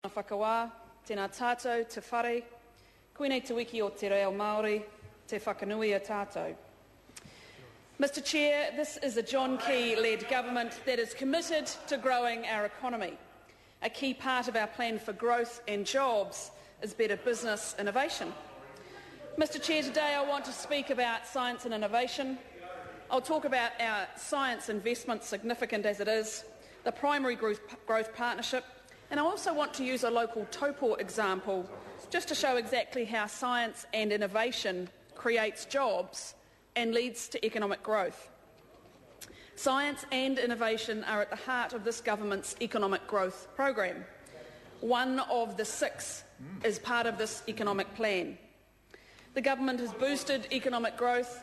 Whakawā, tēnā tātou, te whare, koenei te wiki o te reo Māori, te whakanui a tātou. Mr Chair, this is a John Key-led government that is committed to growing our economy. A key part of our plan for growth and jobs is better business innovation. Mr Chair, today I want to speak about science and innovation. I'll talk about our science investment, significant as it is, the primary growth partnership, and I also want to use a local Taupō example just to show exactly how science and innovation creates jobs and leads to economic growth. Science and innovation are at the heart of this government's economic growth program. One of the 6 is part of this economic plan. The government has boosted economic growth.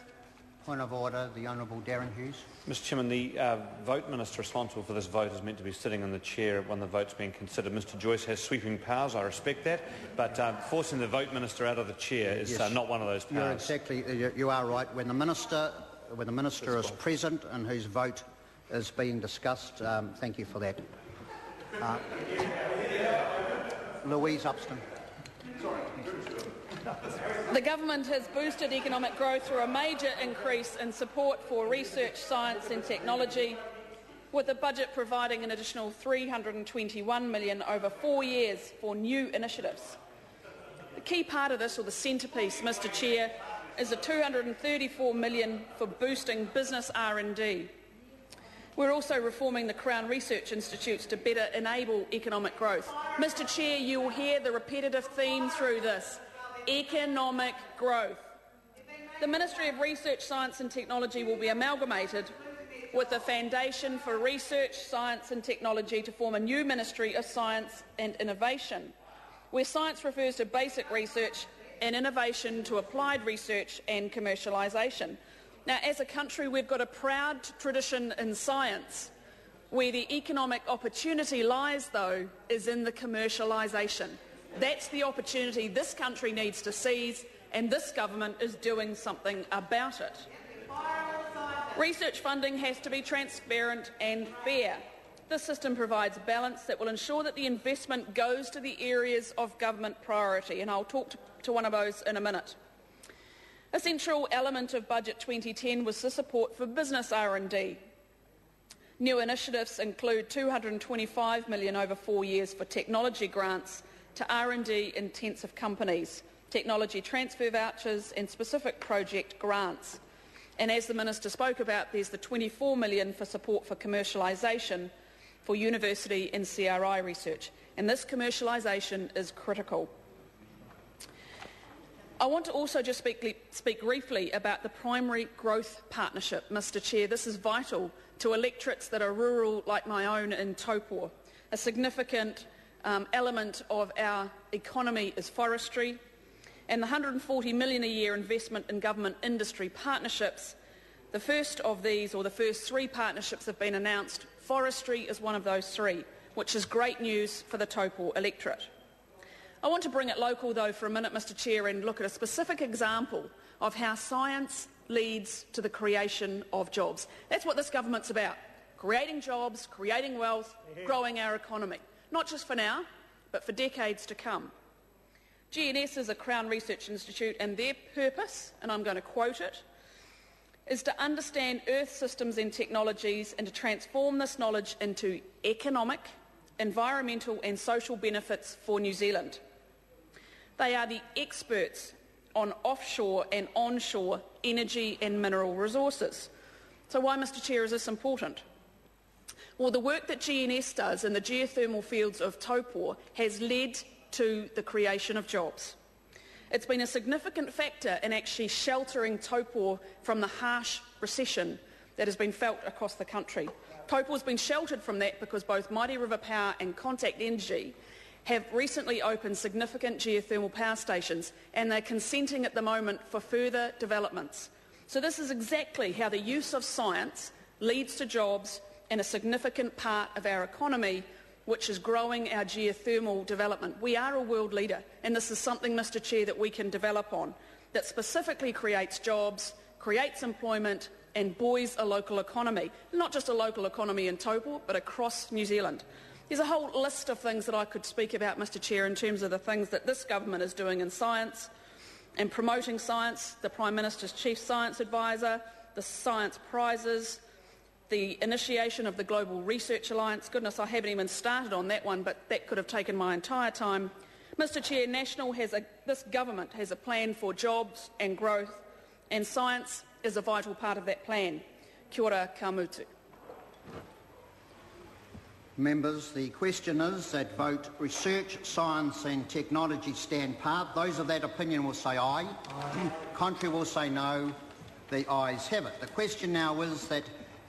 Point of order, the Honourable Garen Hughes. Mr Chairman, the vote minister responsible for this vote is meant to be sitting in the chair when the vote's being considered. Mr Joyce has sweeping powers, I respect that, but forcing the vote minister out of the chair is not one of those powers. You are right. When the minister is present and whose vote is being discussed, thank you for that. Louise Ashton. The government has boosted economic growth through a major increase in support for research, science and technology, with the budget providing an additional $321 million over 4 years for new initiatives. The key part of this, or the centrepiece, Mr Chair, is the $234 million for boosting business R&D. We're also reforming the Crown Research Institutes to better enable economic growth. Mr Chair, you will hear the repetitive theme through this: economic growth. The Ministry of Research, Science and Technology will be amalgamated with the Foundation for Research, Science and Technology to form a new Ministry of Science and Innovation, where science refers to basic research and innovation to applied research and commercialisation. Now, as a country, we've got a proud tradition in science. Where the economic opportunity lies, though, is in the commercialisation. That's the opportunity this country needs to seize, and this government is doing something about it. Research funding has to be transparent and fair. This system provides balance that will ensure that the investment goes to the areas of government priority, and I'll talk to one of those in a minute. A central element of Budget 2010 was the support for business R&D. New initiatives include $225 million over 4 years for technology grants to R&D intensive companies, technology transfer vouchers and specific project grants. And as the Minister spoke about, there's the $24 million for support for commercialisation for university and CRI research. And this commercialisation is critical. I want to also just speak briefly about the primary growth partnership, Mr Chair. This is vital to electorates that are rural, like my own in Taupō. A significant element of our economy is forestry, and the $140 million a year investment in government industry partnerships, the first of these, or the first 3 partnerships, have been announced. Forestry is one of those 3, which is great news for the Taupō electorate. I want to bring it local, though, for a minute, Mr Chair, and look at a specific example of how science leads to the creation of jobs. That's what this government's about: creating jobs, creating wealth, growing our economy. Not just for now, but for decades to come. GNS is a Crown Research Institute, and their purpose, and I'm going to quote it, is to understand Earth systems and technologies and to transform this knowledge into economic, environmental and social benefits for New Zealand. They are the experts on offshore and onshore energy and mineral resources. So why, Mr Chair, is this important? Well, the work that GNS does in the geothermal fields of Taupō has led to the creation of jobs. It's been a significant factor in actually sheltering Taupō from the harsh recession that has been felt across the country. Taupō has been sheltered from that because both Mighty River Power and Contact Energy have recently opened significant geothermal power stations, and they're consenting at the moment for further developments. So this is exactly how the use of science leads to jobs in a significant part of our economy, which is growing our geothermal development. We are a world leader, and this is something, Mr Chair, that we can develop on, that specifically creates jobs, creates employment and buoys a local economy. Not just a local economy in Taupō, but across New Zealand. There's a whole list of things that I could speak about, Mr Chair, in terms of the things that this government is doing in science and promoting science, the Prime Minister's Chief Science Advisor, the science prizes, the initiation of the Global Research Alliance. Goodness, I haven't even started on that one, but that could have taken my entire time. Mr Chair, this government has a plan for jobs and growth, and science is a vital part of that plan. Kia ora, ka mutu. Members, the question is that vote research, science and technology stand part. Those of that opinion will say aye. Contrary will say no. The ayes have it. The question now is that